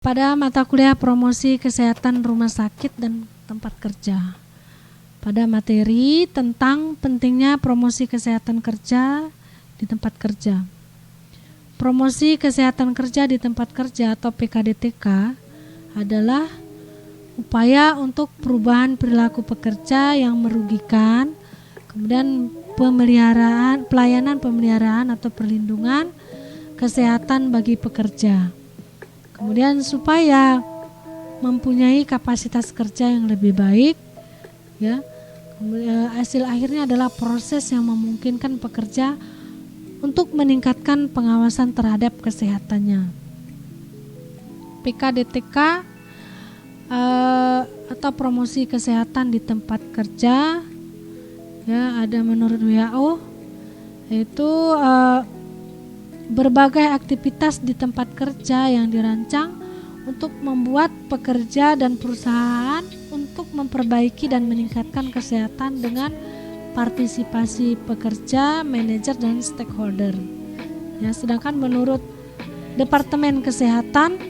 pada mata kuliah promosi kesehatan rumah sakit dan tempat kerja. Pada materi tentang pentingnya promosi kesehatan kerja di tempat kerja. Promosi kesehatan kerja di tempat kerja atau PKDTK adalah upaya untuk perubahan perilaku pekerja yang merugikan, kemudian pelayanan pemeliharaan atau perlindungan kesehatan bagi pekerja. Kemudian supaya mempunyai kapasitas kerja yang lebih baik, ya. Hasil akhirnya adalah proses yang memungkinkan pekerja untuk meningkatkan pengawasan terhadap kesehatannya. PKDTK atau promosi kesehatan di tempat kerja, ya, ada menurut WHO yaitu berbagai aktivitas di tempat kerja yang dirancang untuk membuat pekerja dan perusahaan untuk memperbaiki dan meningkatkan kesehatan dengan partisipasi pekerja, manajer, dan stakeholder. Ya, sedangkan menurut Departemen Kesehatan,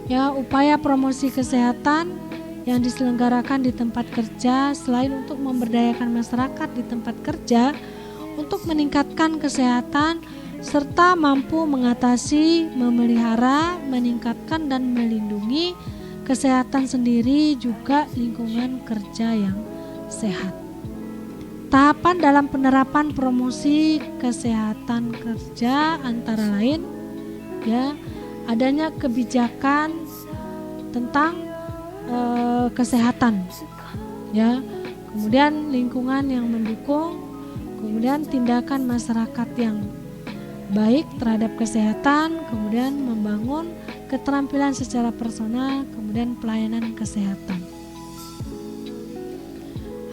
ya, upaya promosi kesehatan yang diselenggarakan di tempat kerja selain untuk memberdayakan masyarakat di tempat kerja untuk meningkatkan kesehatan serta mampu mengatasi, memelihara, meningkatkan dan melindungi kesehatan sendiri juga lingkungan kerja yang sehat. Tahapan dalam penerapan promosi kesehatan kerja antara lain, ya, adanya kebijakan tentang kesehatan, ya, kemudian lingkungan yang mendukung, kemudian tindakan masyarakat yang baik terhadap kesehatan, kemudian membangun keterampilan secara personal, kemudian pelayanan kesehatan.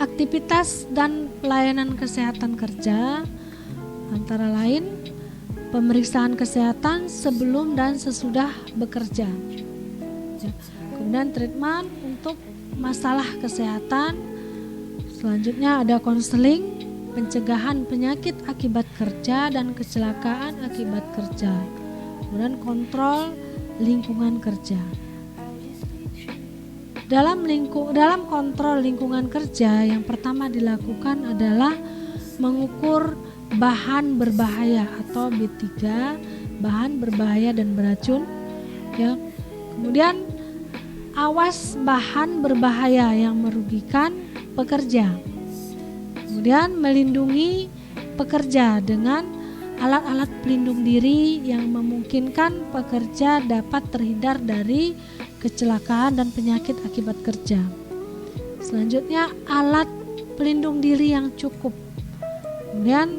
Aktivitas dan pelayanan kesehatan kerja antara lain pemeriksaan kesehatan sebelum dan sesudah bekerja. Kemudian treatment untuk masalah kesehatan. Selanjutnya ada konseling, pencegahan penyakit akibat kerja dan kecelakaan akibat kerja, kemudian kontrol lingkungan kerja. Dalam kontrol lingkungan kerja, yang pertama dilakukan adalah mengukur bahan berbahaya atau B3, bahan berbahaya dan beracun, ya. Kemudian awas bahan berbahaya yang merugikan pekerja. Kemudian melindungi pekerja dengan alat-alat pelindung diri yang memungkinkan pekerja dapat terhindar dari kecelakaan dan penyakit akibat kerja. Selanjutnya alat pelindung diri yang cukup. Kemudian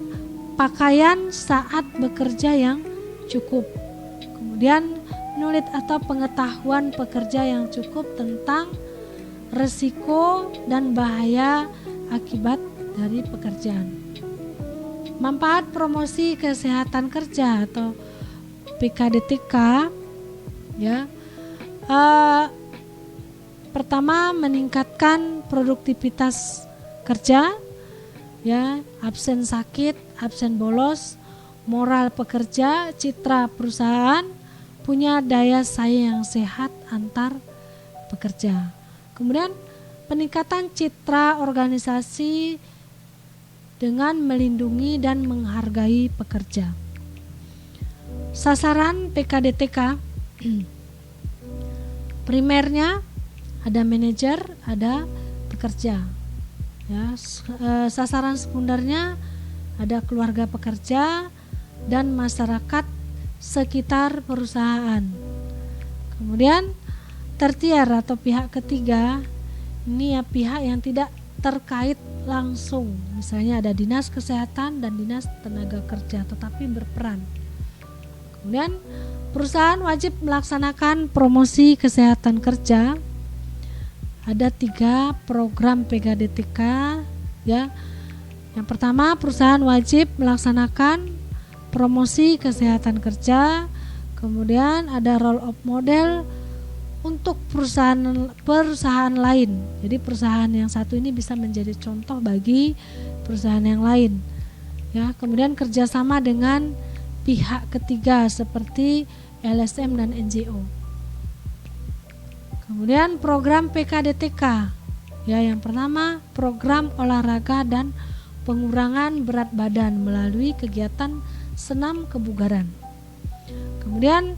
pakaian saat bekerja yang cukup. Kemudian knowledge atau pengetahuan pekerja yang cukup tentang resiko dan bahaya akibat dari pekerjaan. Manfaat promosi kesehatan kerja atau PKDTK, ya, pertama meningkatkan produktivitas kerja, ya, absen sakit, absen bolos, moral pekerja, citra perusahaan, punya daya saing yang sehat antar pekerja. Kemudian peningkatan citra organisasi dengan melindungi dan menghargai pekerja. Sasaran PKDTK primernya ada manajer, ada pekerja. Ya, sasaran sekundernya ada keluarga pekerja dan masyarakat sekitar perusahaan. Kemudian tertier atau pihak ketiga, ini ya pihak yang tidak terkait langsung, misalnya ada dinas kesehatan dan dinas tenaga kerja tetapi berperan. Kemudian perusahaan wajib melaksanakan promosi kesehatan kerja. Ada 3 program PKDTK, ya. Yang pertama, perusahaan wajib melaksanakan promosi kesehatan kerja. Kemudian ada roll up model untuk perusahaan lain. Jadi perusahaan yang satu ini bisa menjadi contoh bagi perusahaan yang lain. Ya, kemudian kerjasama dengan pihak ketiga seperti LSM dan NGO. Kemudian program PKDTK. Ya, yang pertama program olahraga dan pengurangan berat badan melalui kegiatan senam kebugaran. Kemudian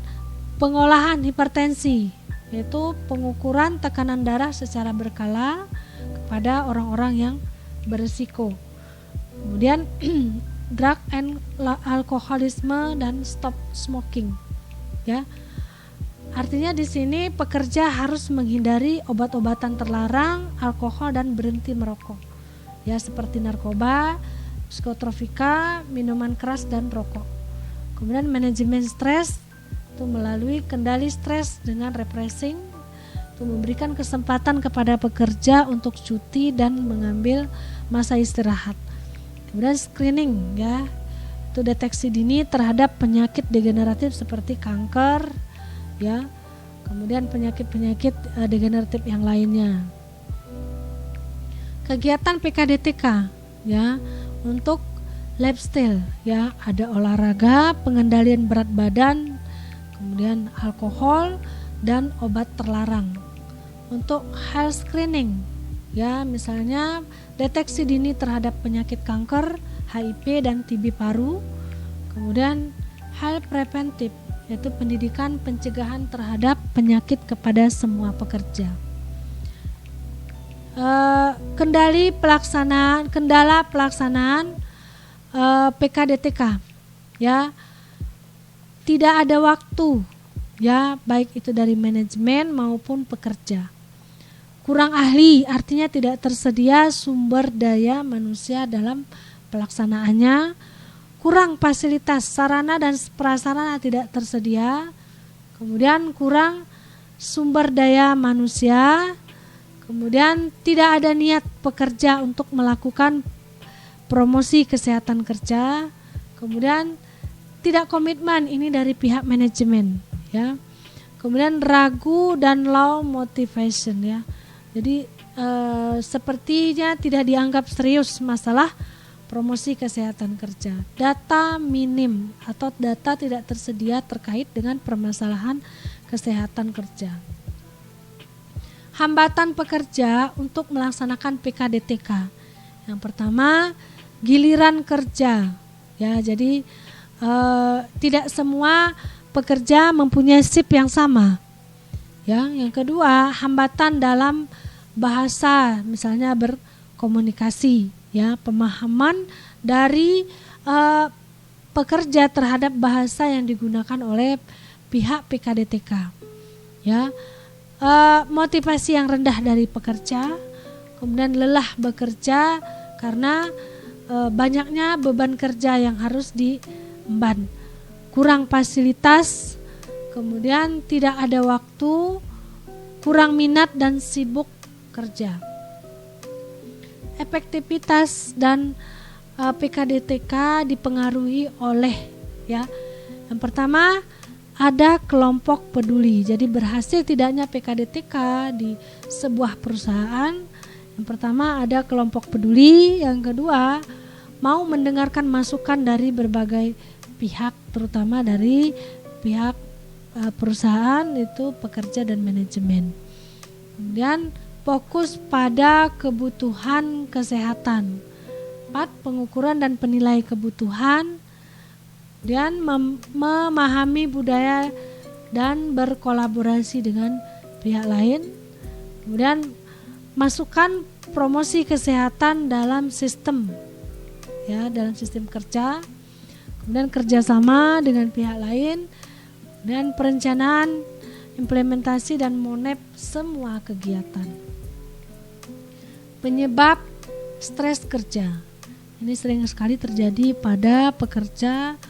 pengolahan hipertensi, yaitu pengukuran tekanan darah secara berkala kepada orang-orang yang berisiko. Kemudian drug and alkoholisme dan stop smoking. Ya. Artinya di sini pekerja harus menghindari obat-obatan terlarang, alkohol dan berhenti merokok. Ya, seperti narkoba, psikotropika, minuman keras dan rokok. Kemudian manajemen stres itu melalui kendali stres dengan refreshing, itu memberikan kesempatan kepada pekerja untuk cuti dan mengambil masa istirahat. Kemudian screening, ya, itu deteksi dini terhadap penyakit degeneratif seperti kanker, ya, kemudian penyakit-penyakit degeneratif yang lainnya. Kegiatan PKDTK, ya, untuk lifestyle, ya, ada olahraga, pengendalian berat badan, kemudian alkohol dan obat terlarang. Untuk health screening, ya, misalnya deteksi dini terhadap penyakit kanker, HIV dan TB paru. Kemudian health preventive, yaitu pendidikan pencegahan terhadap penyakit kepada semua pekerja. Kendala pelaksanaan PKDTK, ya, tidak ada waktu, ya, baik itu dari manajemen maupun pekerja. Kurang ahli, artinya tidak tersedia sumber daya manusia dalam pelaksanaannya. Kurang fasilitas, sarana dan prasarana tidak tersedia. Kemudian kurang sumber daya manusia. Kemudian tidak ada niat pekerja untuk melakukan promosi kesehatan kerja. Kemudian tidak komitmen, ini dari pihak manajemen, ya. Kemudian ragu dan low motivation, ya. Jadi sepertinya tidak dianggap serius masalah promosi kesehatan kerja. Data minim atau data tidak tersedia terkait dengan permasalahan kesehatan kerja. Hambatan pekerja untuk melaksanakan PKDTK. Yang pertama, giliran kerja. Ya, jadi tidak semua pekerja mempunyai shift yang sama. Ya, yang kedua, hambatan dalam bahasa, misalnya berkomunikasi. Ya, pemahaman dari pekerja terhadap bahasa yang digunakan oleh pihak PKDTK, ya, motivasi yang rendah dari pekerja, kemudian lelah bekerja karena banyaknya beban kerja yang harus diemban, kurang fasilitas, kemudian tidak ada waktu, kurang minat dan sibuk kerja. Efektivitas dan PKDTK dipengaruhi oleh, ya, yang pertama ada kelompok peduli. Jadi berhasil tidaknya PKDTK di sebuah perusahaan, yang pertama ada kelompok peduli, yang kedua mau mendengarkan masukan dari berbagai pihak, terutama dari pihak perusahaan, itu pekerja dan manajemen. Kemudian fokus pada kebutuhan kesehatan. 4. Pengukuran dan penilai kebutuhan dan memahami budaya dan berkolaborasi dengan pihak lain. Kemudian masukkan promosi kesehatan dalam sistem, ya, dalam sistem kerja. Kemudian kerjasama dengan pihak lain dan perencanaan, implementasi dan monep semua kegiatan. Penyebab stres kerja. Ini sering sekali terjadi pada pekerja,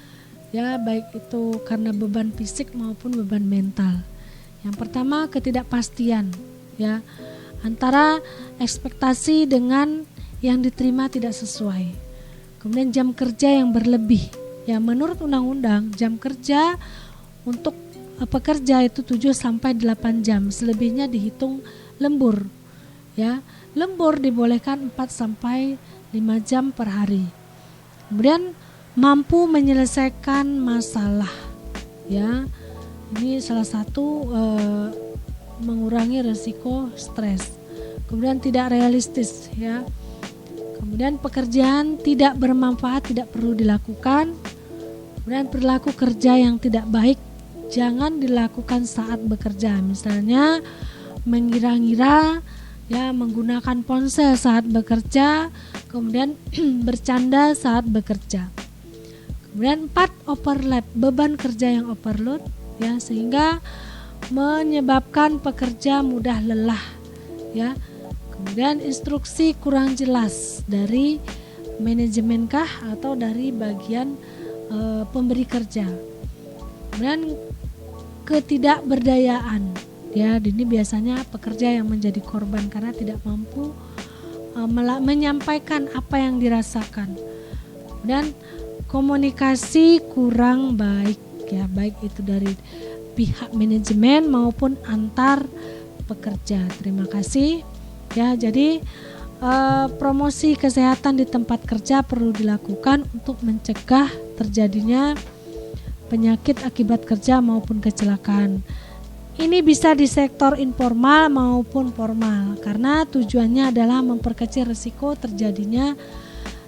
ya, baik itu karena beban fisik maupun beban mental. Yang pertama, ketidakpastian, ya, antara ekspektasi dengan yang diterima tidak sesuai. Kemudian jam kerja yang berlebih. Ya, menurut undang-undang jam kerja untuk pekerja itu 7 sampai 8 jam, selebihnya dihitung lembur. Ya, lembur dibolehkan 4 sampai 5 jam per hari. Kemudian mampu menyelesaikan masalah. Ya, ini salah satu mengurangi mengurangi resiko stres. Kemudian tidak realistis ya. Kemudian pekerjaan tidak bermanfaat tidak perlu dilakukan. Kemudian perilaku kerja yang tidak baik jangan dilakukan saat bekerja. Misalnya mengira-ngira ya, menggunakan ponsel saat bekerja, kemudian bercanda saat bekerja. Kemudian 4, overlap, beban kerja yang overload ya, sehingga menyebabkan pekerja mudah lelah ya. Kemudian instruksi kurang jelas dari manajemen kah atau dari bagian pemberi kerja. Kemudian ketidakberdayaan ya, ini biasanya pekerja yang menjadi korban karena tidak mampu menyampaikan apa yang dirasakan. Kemudian komunikasi kurang baik ya, baik itu dari pihak manajemen maupun antar pekerja. Terima kasih ya. Jadi promosi kesehatan di tempat kerja perlu dilakukan untuk mencegah terjadinya penyakit akibat kerja maupun kecelakaan. Ini bisa di sektor informal maupun formal karena tujuannya adalah memperkecil risiko terjadinya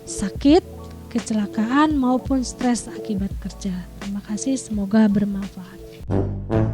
sakit, kecelakaan maupun stres akibat kerja. Terima kasih, semoga bermanfaat.